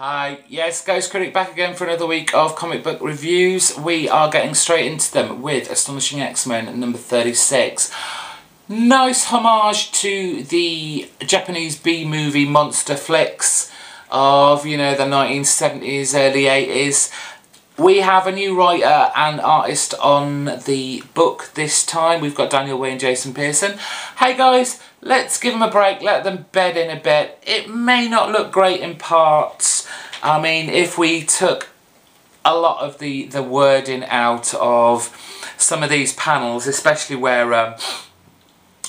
Hi, yes, GhostCritic back again for another week of comic book reviews. We are getting straight into them with Astonishing XMen number 36. Nice homage to the Japanese B-movie monster flicks of, you know, the 1970s, early 80s. We have a new writer and artist on the book this time. We've got Daniel Way and Jason Pearson. Hey guys, let's give them a break, let them bed in a bit. It may not look great in parts. I mean, if we took a lot of the wording out of some of these panels, especially where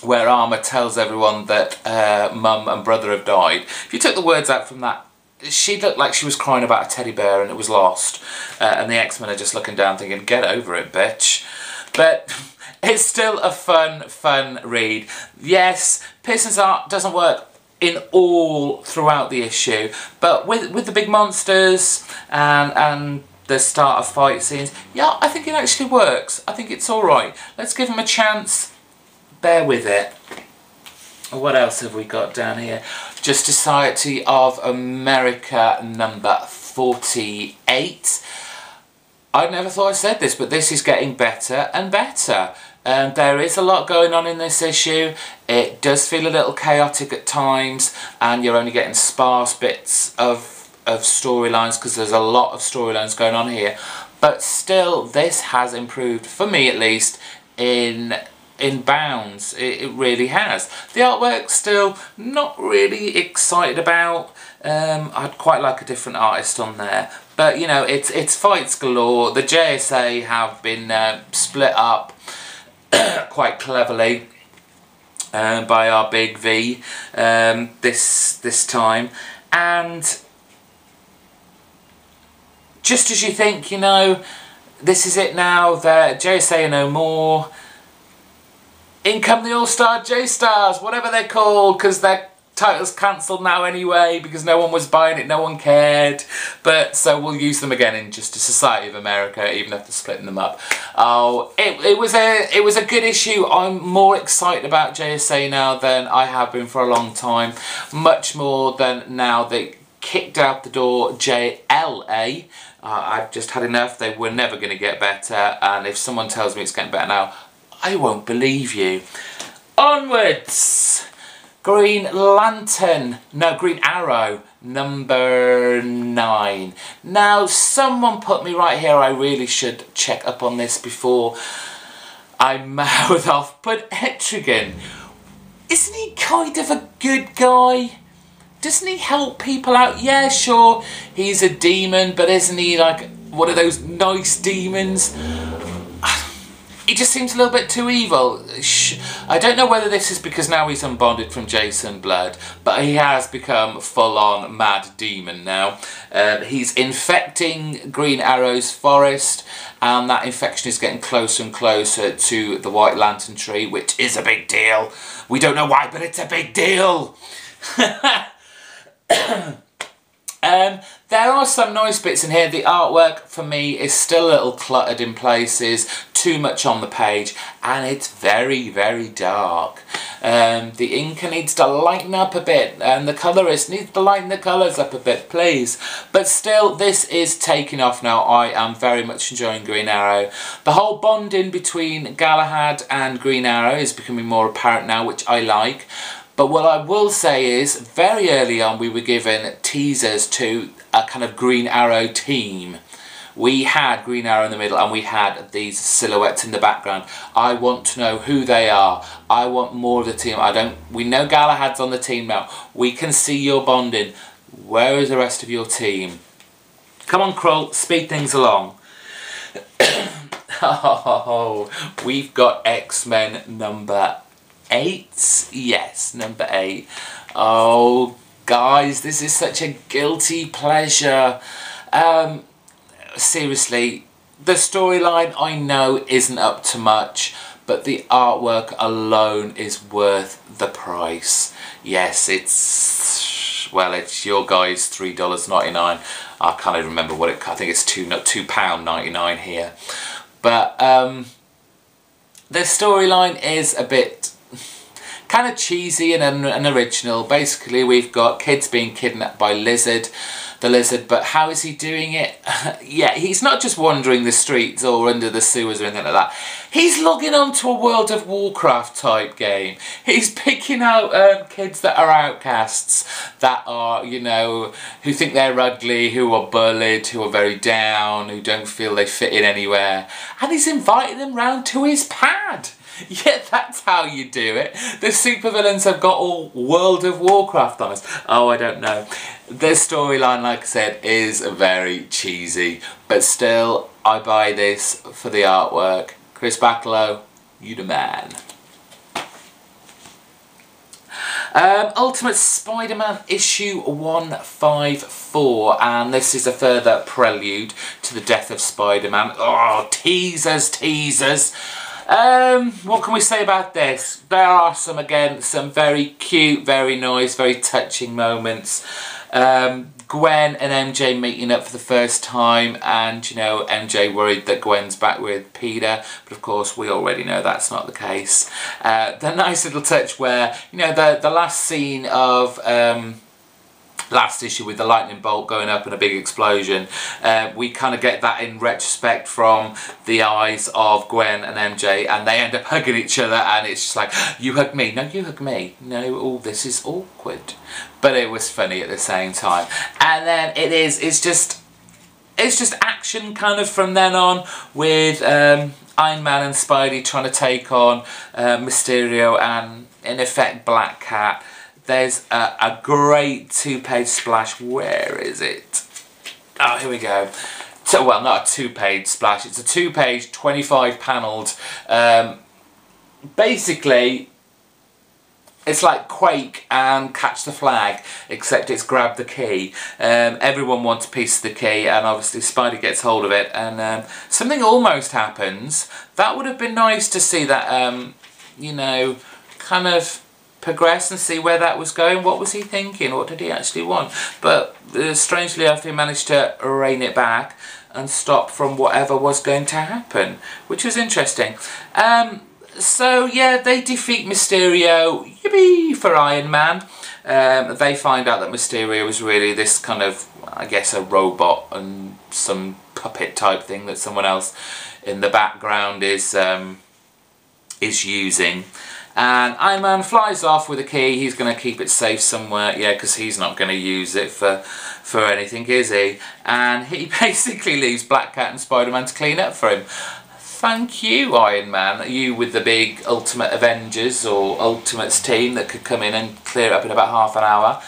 Armour tells everyone that mum and brother have died, if you took the words out from that, she looked like she was crying about a teddy bear and it was lost. And the X-Men are just looking down thinking, get over it, bitch. But it's still a fun read. Yes, Pearson's art doesn't work in all throughout the issue, but with the big monsters and the start of fight scenes, yeah, I think it actually works. I think it's alright. Let's give him a chance. Bear with it. What else have we got down here? Just Society of America number 48. I never thought I said this, but this is getting better and better. There is a lot going on in this issue. It does feel a little chaotic at times, and you're only getting sparse bits of storylines because there's a lot of storylines going on here. But still, this has improved, for me at least, in bounds. It really has. The artwork still not really excited about. I'd quite like a different artist on there, but you know, it's fights galore. The JSA have been split up quite cleverly by our big V this time, and just as you think, you know, this is it now, the JSA are no more, in come the All-Star J-Stars, whatever they're called, because their title's cancelled now anyway, because no one was buying it, no one cared. But so we'll use them again in just a Society of America, even after splitting them up. Oh, it was a good issue. I'm more excited about JSA now than I have been for a long time. Much more than now they kicked out the door JLA. I've just had enough. They were never going to get better, and if someone tells me it's getting better now, I won't believe you. Onwards! Green Arrow, number 9. Now, someone put me right here, I really should check up on this before I mouth off, but Etrigan, isn't he kind of a good guy? Doesn't he help people out? Yeah, sure, he's a demon, but isn't he like one of those nice demons? He just seems a little bit too evil. I don't know whether this is because now he's unbonded from Jason Blood, but he has become full-on mad demon now. He's infecting Green Arrow's forest, and that infection is getting closer and closer to the White Lantern tree, which is a big deal. We don't know why, but it's a big deal. There are some nice bits in here. The artwork for me is still a little cluttered in places, too much on the page, and it's very dark. The inker needs to lighten up a bit, and the colourist needs to lighten the colours up a bit, please. But still, this is taking off now. I am very much enjoying Green Arrow. The whole bonding between Galahad and Green Arrow is becoming more apparent now, which I like. But what I will say is, very early on we were given teasers to a kind of Green Arrow team. We had Green Arrow in the middle and we had these silhouettes in the background. I want to know who they are. I want more of the team. We know Galahad's on the team now. We can see your bonding. Where is the rest of your team? Come on, Krull, speed things along. Oh, we've got X-Men number 8? Yes, number 8. Oh, guys, this is such a guilty pleasure. Seriously, the storyline I know isn't up to much, but the artwork alone is worth the price. Yes, it's your guys' $3.99. I can't even remember what it. I think it's £2.99 here. But the storyline is a bit kind of cheesy and unoriginal. Basically, we've got kids being kidnapped by Lizard. the lizard, but how is he doing it? Yeah, he's not just wandering the streets or under the sewers or anything like that. He's logging on to a World of Warcraft type game. He's picking out kids that are outcasts, that are, you know, who think they're ugly, who are bullied, who are very down, who don't feel they fit in anywhere, and he's inviting them round to his pad. Yeah, that's how you do it. The supervillains have got all World of Warcraft on us. Oh, I don't know. This storyline, like I said, is very cheesy, but still, I buy this for the artwork. Chris Backlow, you the man. Ultimate Spider-Man issue 154, and this is a further prelude to the death of Spider-Man. Oh, teasers. What can we say about this? There are some very cute, very nice, very touching moments. Gwen and MJ meeting up for the first time, and, you know, MJ worried that Gwen's back with Peter, but of course we already know that's not the case. The nice little touch where, you know, the last scene of last issue with the lightning bolt going up and a big explosion, we kind of get that in retrospect from the eyes of Gwen and MJ, and they end up hugging each other, and it's just like, you hug me, no, you hug me, no, oh, this is awkward, but it was funny at the same time. And then it's just action kind of from then on, with Iron Man and Spidey trying to take on Mysterio and, in effect, Black Cat. There's a great 2-page splash. Where is it? Oh, here we go. So, well, not a 2-page splash. It's a 2-page, 25-panelled. Basically, it's like Quake and Catch the Flag, except it's Grab the Key. Everyone wants a piece of the key, and obviously Spidey gets hold of it, and something almost happens. That would have been nice to see that, you know, kind of progress and see where that was going. What was he thinking? What did he actually want? But strangely enough, he managed to rein it back and stop from whatever was going to happen, which was interesting. So yeah, they defeat Mysterio. Yippee for Iron Man. They find out that Mysterio is really this kind of, I guess, a robot and some puppet type thing that someone else in the background is using. And Iron Man flies off with a key. He's going to keep it safe somewhere, yeah, because he's not going to use it for anything, is he? And he basically leaves Black Cat and Spider-Man to clean up for him. Thank you, Iron Man. You with the big Ultimate Avengers or Ultimates team that could come in and clear it up in about half an hour.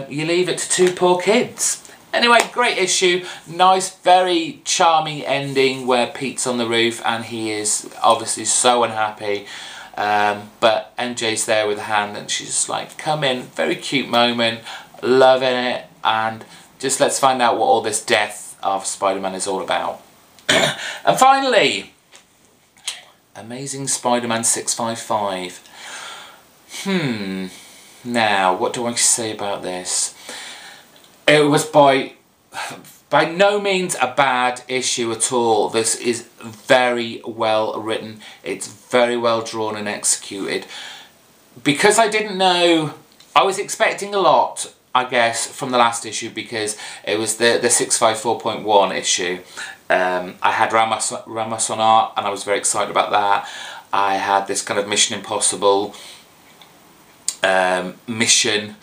You leave it to 2 poor kids. Anyway, great issue. Nice, very charming ending where Pete's on the roof and he is obviously so unhappy. But MJ's there with a hand and she's just like, come in. Very cute moment, loving it, and just let's find out what all this death of Spider-Man is all about. And finally, Amazing Spider-Man 655. Now, what do I say about this? It was by no means a bad issue at all. This is very well written. It's very well drawn and executed. Because I didn't know, I was expecting a lot, I guess, from the last issue, because it was the 654.1 issue. I had Ramos on art and I was very excited about that. I had this kind of Mission Impossible mission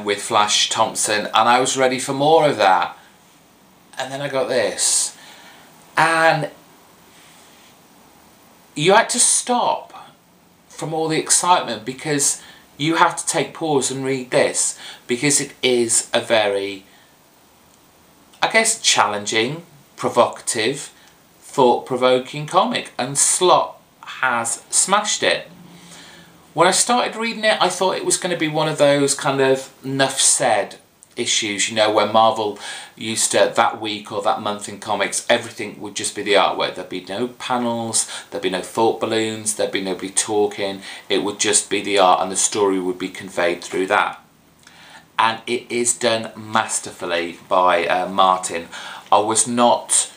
with Flash Thompson, and I was ready for more of that. And then I got this, and you had to stop from all the excitement because you have to take pause and read this, because it is a very, I guess, challenging, provocative, thought-provoking comic, and Slott has smashed it. When I started reading it, I thought it was going to be one of those kind of enough said issues, you know, where Marvel used to, that week or that month in comics, everything would just be the artwork. There'd be no panels, there'd be no thought balloons, there'd be nobody talking. It would just be the art and the story would be conveyed through that. And it is done masterfully by Martin. I was not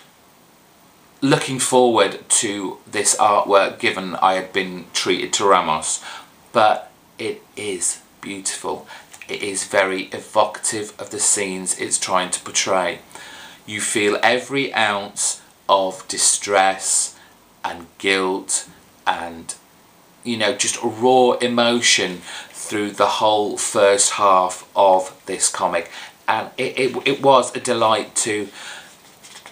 looking forward to this artwork given I had been treated to Ramos, but it is beautiful. it is very evocative of the scenes it's trying to portray. You feel every ounce of distress and guilt and, you know, just raw emotion through the whole first half of this comic. And it was a delight to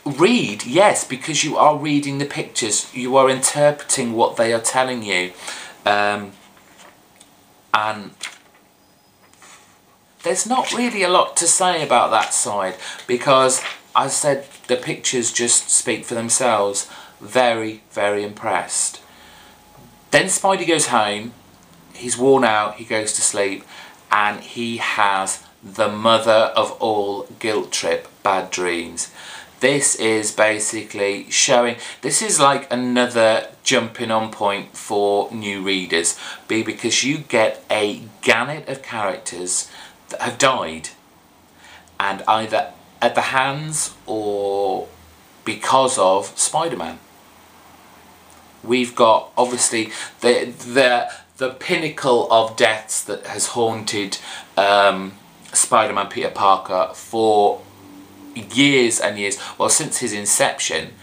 read, yes, because you are reading the pictures, you are interpreting what they are telling you, and there's not really a lot to say about that side, because as I said, the pictures just speak for themselves. Very, very impressed. Then Spidey goes home, he's worn out, he goes to sleep, and he has the mother of all guilt trip, bad dreams. This is basically showing, this is like another jumping on point for new readers, because you get a gamut of characters that have died, and either at the hands or because of Spider-Man. We've got obviously the pinnacle of deaths that has haunted Spider-Man Peter Parker for years and years, well, since his inception,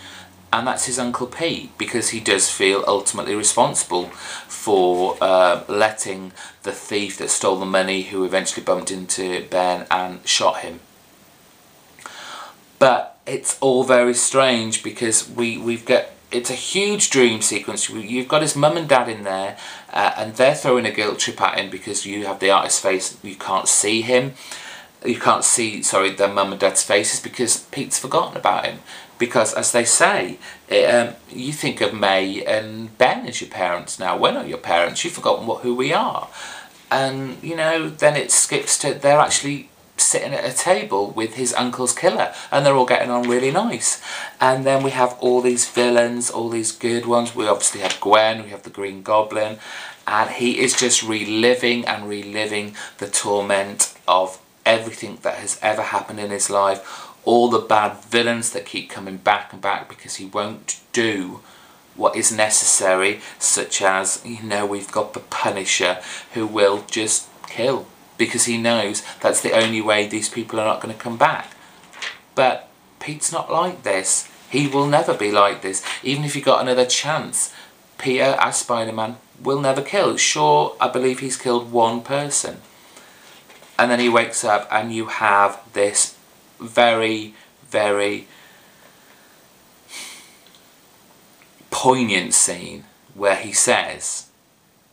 and that's his Uncle Pete, because he does feel ultimately responsible for letting the thief that stole the money, who eventually bumped into Ben and shot him. But it's all very strange, because we've got, it's a huge dream sequence. You've got his mum and dad in there, and they're throwing a guilt trip at him because you have the artist's face, you can't see him. You can't see, sorry, their mum and dad's faces, because Pete's forgotten about him. Because, as they say, you think of May and Ben as your parents now. We're not your parents, you've forgotten who we are. And, you know, then it skips to, they're actually sitting at a table with his uncle's killer, and they're all getting on really nice. And then we have all these villains, all these good ones. We obviously have Gwen, we have the Green Goblin, and he is just reliving and reliving the torment of everything that has ever happened in his life, all the bad villains that keep coming back and back because he won't do what is necessary, such as, you know, we've got the Punisher, who will just kill, because he knows that's the only way these people are not going to come back. But Pete's not like this. He will never be like this. Even if he got another chance, Peter, as Spider-Man, will never kill. Sure, I believe he's killed one person. And then he wakes up and you have this very, very poignant scene where he says,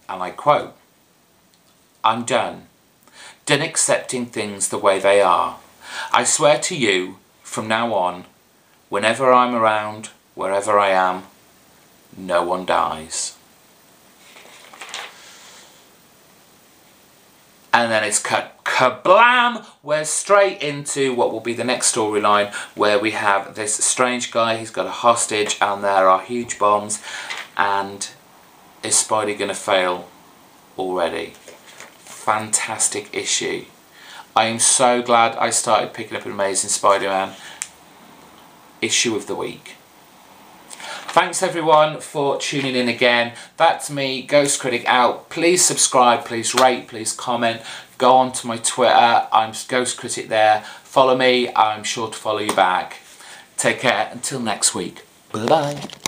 and I quote, "I'm done. Done accepting things the way they are. I swear to you, from now on, whenever I'm around, wherever I am, no one dies." And then it's cut, kablam! We're straight into what will be the next storyline, where we have this strange guy, he's got a hostage, and there are huge bombs, and is Spidey going to fail already? Fantastic issue. I am so glad I started picking up an Amazing Spider-Man issue of the week. Thanks everyone for tuning in again. That's me, GhostCritic, out. Please subscribe, please rate, please comment. Go on to my Twitter, I'm GhostCritic there. Follow me, I'm sure to follow you back. Take care, until next week. Bye-bye.